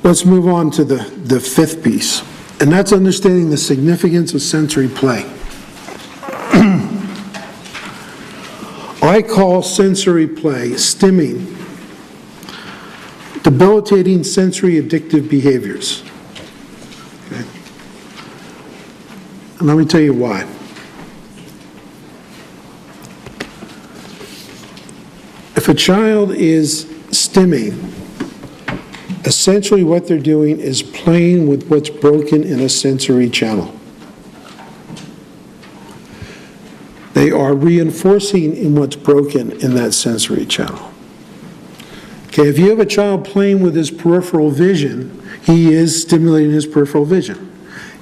Let's move on to the fifth piece, and that's understanding the significance of sensory play. I call sensory play stimming, debilitating sensory addictive behaviors. Okay. And let me tell you why. If a child is stimming, essentially what they're doing is playing with what's broken in a sensory channel. They are reinforcing in what's broken in that sensory channel. Okay, if you have a child playing with his peripheral vision, he is stimulating his peripheral vision.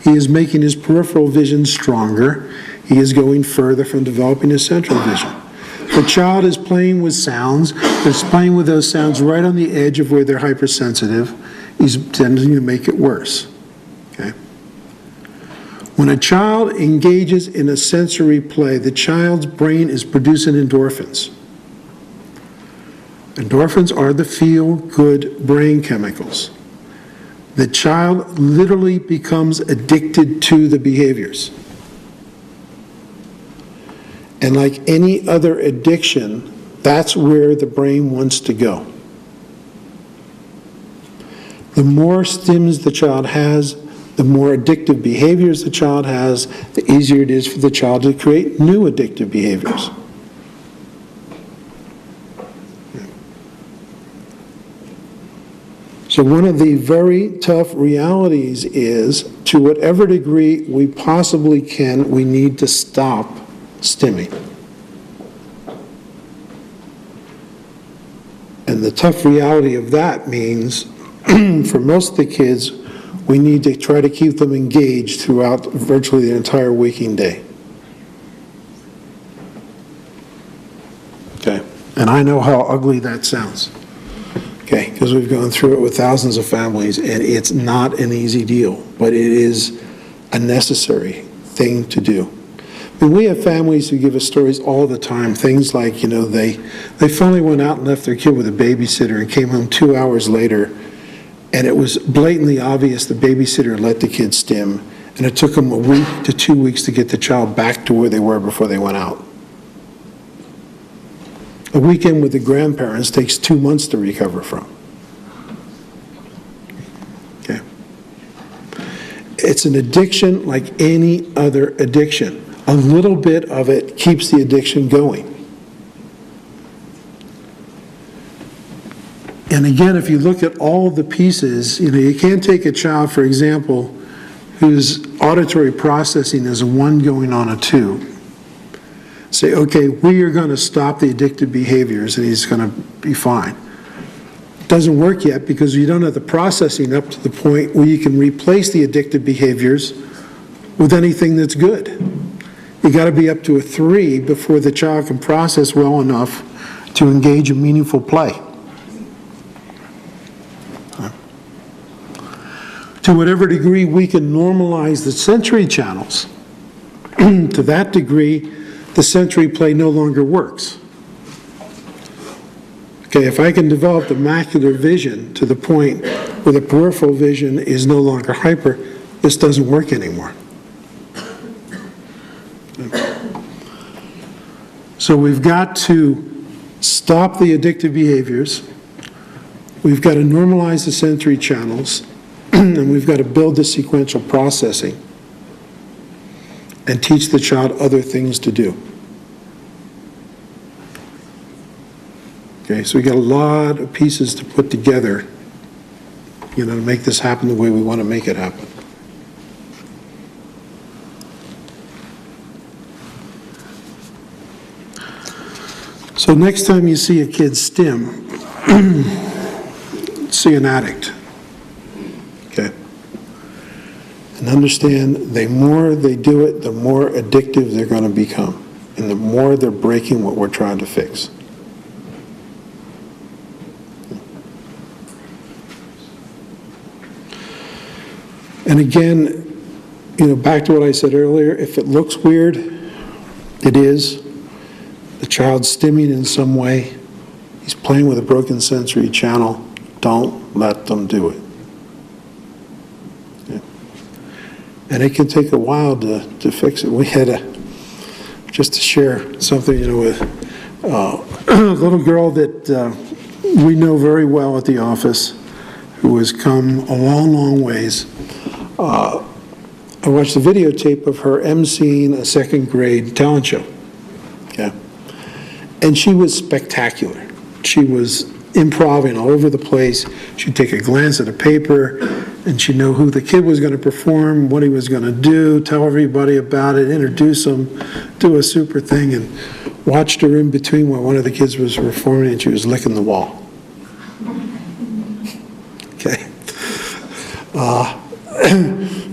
He is making his peripheral vision stronger. He is going further from developing his central vision. The child is playing with sounds. They're playing with those sounds right on the edge of where they're hypersensitive. He's tending to make it worse. Okay? When a child engages in a sensory play, the child's brain is producing endorphins. Endorphins are the feel-good brain chemicals. The child literally becomes addicted to the behaviors. And like any other addiction, that's where the brain wants to go. The more stims the child has, the more addictive behaviors the child has, the easier it is for the child to create new addictive behaviors. So one of the very tough realities is, to whatever degree we possibly can, we need to stop stimming. And the tough reality of that means, for most of the kids, we need to try to keep them engaged throughout virtually the entire waking day. Okay, and I know how ugly that sounds. Okay, because we've gone through it with thousands of families, and it's not an easy deal, but it is a necessary thing to do. And we have families who give us stories all the time, things like, they finally went out and left their kid with a babysitter and came home 2 hours later, and it was blatantly obvious the babysitter let the kid stim, and it took them a week to 2 weeks to get the child back to where they were before they went out. A weekend with the grandparents takes 2 months to recover from. Okay. It's an addiction like any other addiction. A little bit of it keeps the addiction going. And again, if you look at all the pieces, you can't take a child, for example, whose auditory processing is a 1 going on a 2. Say, okay, we are going to stop the addictive behaviors and he's going to be fine. It doesn't work yet because you don't have the processing up to the point where you can replace the addictive behaviors with anything that's good. You got to be up to a 3 before the child can process well enough to engage in meaningful play. To whatever degree we can normalize the sensory channels, to that degree, the sensory play no longer works. Okay, if I can develop the macular vision to the point where the peripheral vision is no longer hyper, this doesn't work anymore. So we've got to stop the addictive behaviors, we've got to normalize the sensory channels, and we've got to build the sequential processing and teach the child other things to do. Okay, so we got a lot of pieces to put together, to make this happen the way we want to make it happen. So next time you see a kid stim, see an addict. Okay? And understand, the more they do it, the more addictive they're going to become. And the more they're breaking what we're trying to fix. And again, back to what I said earlier, if it looks weird, it is. The child's stimming in some way. He's playing with a broken sensory channel. Don't let them do it. and it can take a while to fix it. We had just to share something, with a little girl that we know very well at the office, who has come a long, long ways. I watched the videotape of her emceeing a second grade talent show. Okay. And she was spectacular. She was improvising all over the place. She'd take a glance at a paper, and she'd know who the kid was going to perform, what he was going to do, tell everybody about it, introduce him, do a super thing, and watched her in between while one of the kids was performing, and she was licking the wall. Okay.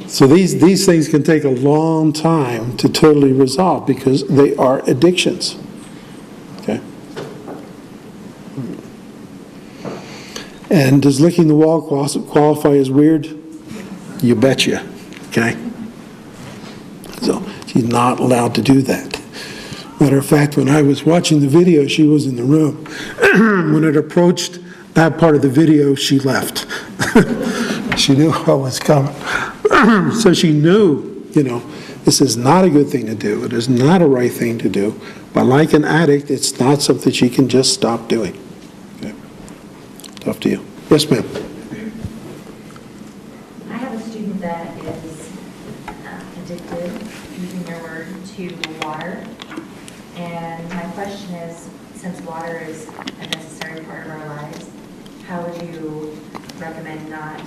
So these things can take a long time to totally resolve because they are addictions. Okay. And does licking the wall qualify as weird? You betcha. Okay. So she's not allowed to do that. Matter of fact, when I was watching the video, she was in the room. When it approached that part of the video, she left. She knew what was coming. So she knew, this is not a good thing to do. It is not a right thing to do. But like an addict, it's not something she can just stop doing. Okay. Up to you. Yes, ma'am. I have a student that is addicted, using your word, to water. And my question is, since water is a necessary part of our lives, how would you recommend not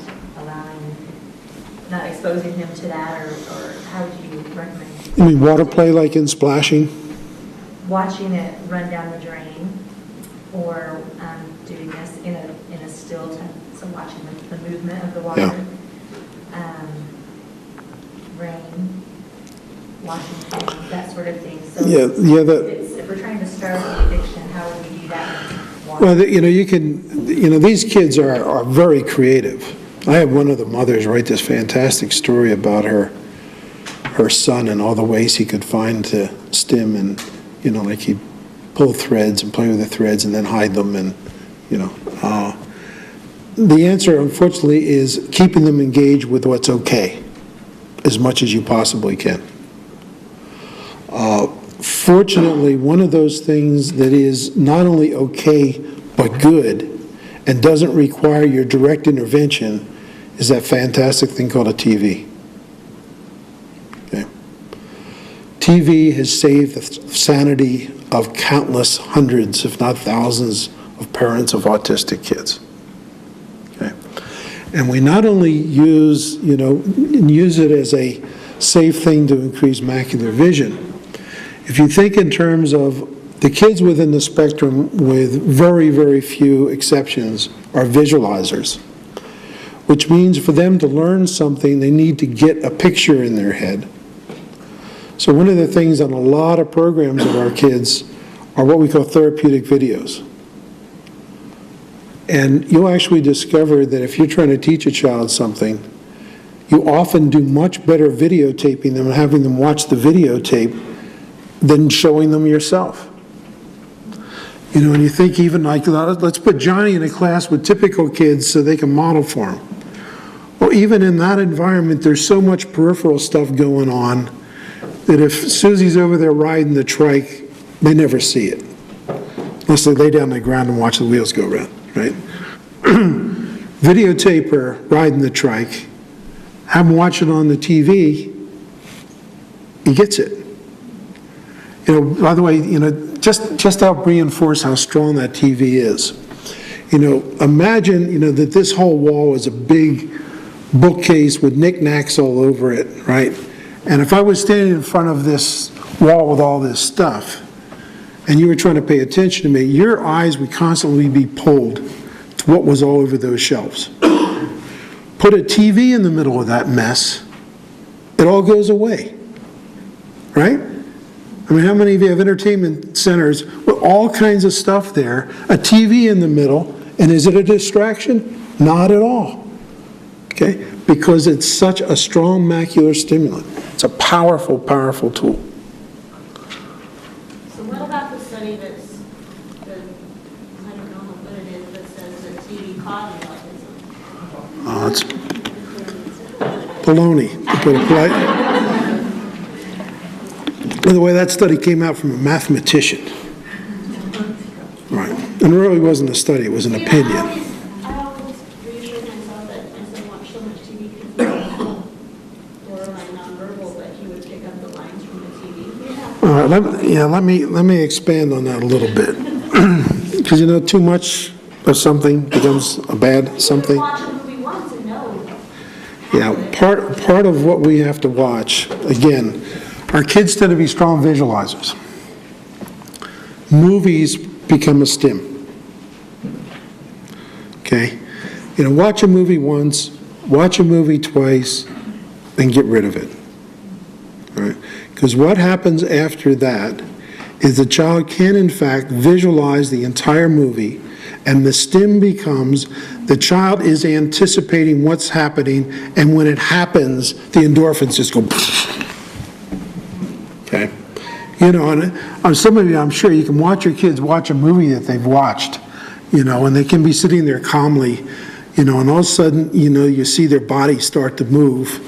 exposing him to that, or how would you recommend? You mean water play like in splashing? Watching it run down the drain, or doing this in a still time, so watching the movement of the water. Yeah. Rain, washing things, that sort of thing. So if we're trying to start the addiction, how would we do that with water? Well, these kids are very creative. I had one of the mothers write this fantastic story about her son and all the ways he could find to stim, and like he'd pull threads and play with the threads and then hide them, and the answer, unfortunately, is keeping them engaged with what's okay as much as you possibly can. Fortunately, one of those things that is not only okay but good and doesn't require your direct intervention is that fantastic thing called a TV. Okay. TV has saved the sanity of countless hundreds, if not thousands, of parents of autistic kids. Okay. And we not only use it as a safe thing to increase macular vision. If you think in terms of the kids within the spectrum, with very, very few exceptions, are visualizers, which means for them to learn something, they need to get a picture in their head. So one of the things on a lot of programs of our kids are what we call therapeutic videos. And you'll actually discover that if you're trying to teach a child something, you often do much better videotaping them and having them watch the videotape than showing them yourself. And you think even like, let's put Johnny in a class with typical kids so they can model for him. Well, even in that environment, there's so much peripheral stuff going on that if Susie's over there riding the trike, they never see it. Unless they lay down on the ground and watch the wheels go around, right? Videotape her riding the trike, have him watch it on the TV, he gets it. By the way, just to help reinforce how strong that TV is. Imagine, that this whole wall is a big bookcase with knickknacks all over it, right? And if I was standing in front of this wall with all this stuff, and you were trying to pay attention to me, your eyes would constantly be pulled to what was all over those shelves. Put a TV in the middle of that mess, it all goes away, right? I mean, how many of you have entertainment centers with all kinds of stuff there, a TV in the middle, and is it a distraction? Not at all, okay? Because it's such a strong macular stimulant. It's a powerful, powerful tool. So what about the study I don't know what it is, that says that TV causes autism? Let's baloney, to put it polite. By the way, that study came out from a mathematician. Right. And it really wasn't a study, it was an opinion. I always reassure myself that my son watched so much TV because he was borderline nonverbal, but he would pick up the lines from the TV. All right, let me expand on that a little bit. Because too much of something becomes a bad something. Watch a movie once and know. Yeah, part of what we have to watch, again, our kids tend to be strong visualizers. Movies become a stim. Okay? Watch a movie once, watch a movie twice, and get rid of it. All right? Because what happens after that is the child can, in fact, visualize the entire movie, and the stim becomes the child is anticipating what's happening, and when it happens, the endorphins just go. Okay? And some of you, I'm sure, you can watch your kids watch a movie that they've watched, and they can be sitting there calmly, and all of a sudden, you see their body start to move,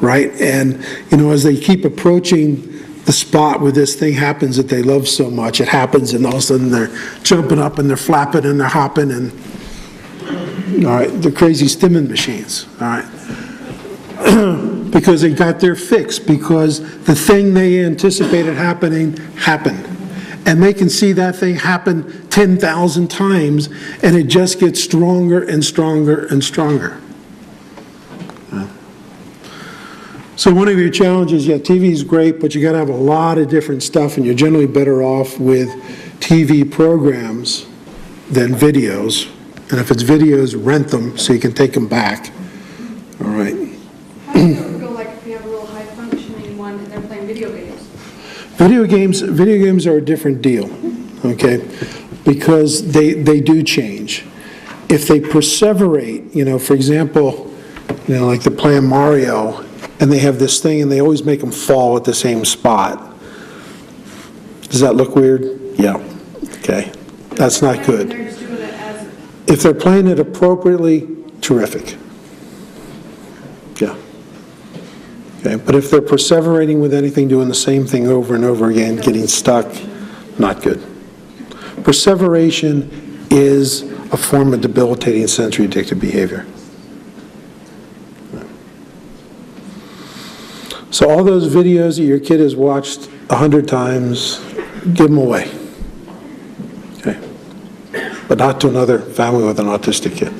right? And, as they keep approaching the spot where this thing happens that they love so much, it happens, and all of a sudden they're jumping up and they're flapping and they're hopping, and, all right, they're crazy stimming machines, all right? Because they got their fix, because the thing they anticipated happening happened. And they can see that thing happen 10,000 times, and it just gets stronger and stronger and stronger. So one of your challenges, TV is great, but you got to have a lot of different stuff, and you're generally better off with TV programs than videos. And if it's videos, rent them so you can take them back. All right. How does it feel like if you have a real high-functioning one and they're playing video games? Video games are a different deal, okay? Because they do change. If they perseverate, for example, like they're playing Mario, and they have this thing, and they always make them fall at the same spot. Does that look weird? Yeah. Okay. That's not good. They're just doing it as If they're playing it appropriately, terrific. Yeah. Okay. But if they're perseverating with anything, doing the same thing over and over again, getting stuck, not good. Perseveration is a form of debilitating sensory addictive behavior. So all those videos that your kid has watched 100 times, give them away. Okay? But not to another family with an autistic kid.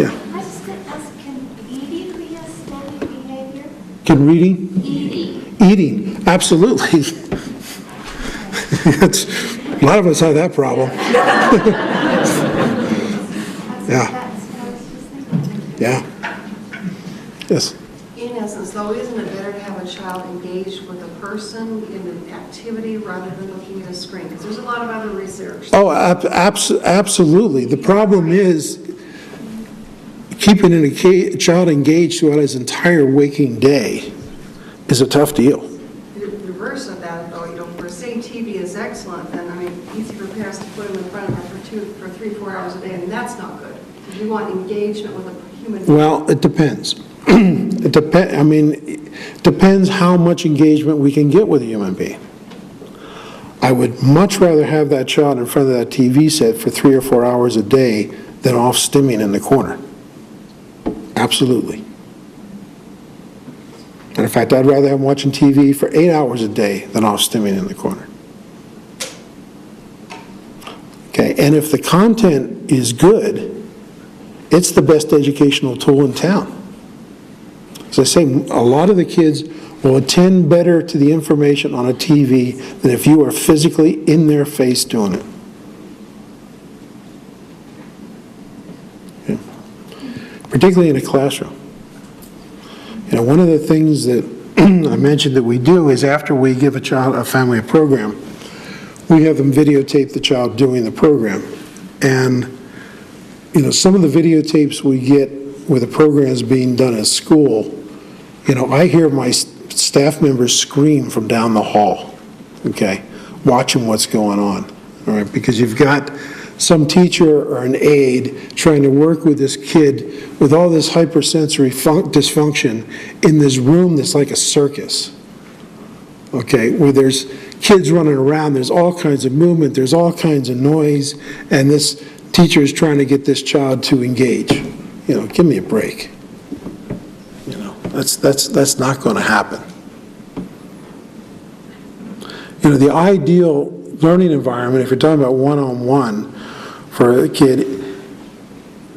Yeah. I just could ask, can eating be a steady behavior? Can reading? Eating. Eating, absolutely. A lot of us have that problem. Yeah. That's what I was just thinking. Yeah. Yes. In essence, though, isn't it better to have a child engaged with a person in an activity rather than looking at a screen? Because there's a lot of other research. Oh, absolutely. The problem is keeping a child engaged throughout his entire waking day is a tough deal. The reverse of that, though, for say TV is excellent, then, easy for parents to put them in front of them for 3-4 hours a day, and that's not good. Because you want engagement with a human being. Well, it depends. It depends how much engagement we can get with a human being. I would much rather have that child in front of that TV set for 3 or 4 hours a day than off stimming in the corner. Absolutely. And in fact, I'd rather have him watching TV for 8 hours a day than off stimming in the corner. Okay, and if the content is good, it's the best educational tool in town. As I say, a lot of the kids will attend better to the information on a TV than if you are physically in their face doing it. Okay. Particularly in a classroom. One of the things that I mentioned that we do is after we give a family a program, we have them videotape the child doing the program. And, some of the videotapes we get where the program is being done at school, I hear my staff members scream from down the hall, okay, watching what's going on, all right, because you've got some teacher or an aide trying to work with this kid with all this hypersensory dysfunction in this room that's like a circus, okay, where there's kids running around, there's all kinds of movement, there's all kinds of noise, and this teacher is trying to get this child to engage. You know, give me a break. You know, that's not going to happen. You know, the ideal learning environment, if you're talking about one-on-one for a kid,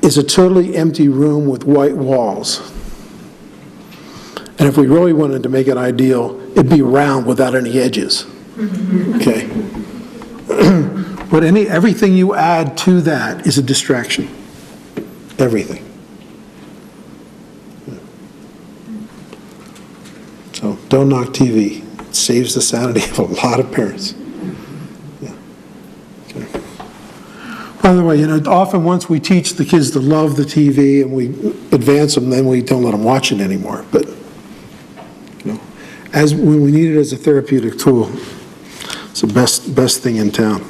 is a totally empty room with white walls. And if we really wanted to make it ideal, it'd be round without any edges. Okay? But everything you add to that is a distraction. Everything. So don't knock TV. It saves the sanity of a lot of parents. Yeah. Okay. By the way, you know, often once we teach the kids to love the TV and we advance them, then we don't let them watch it anymore. But, you know, when we need it as a therapeutic tool, it's the best thing in town.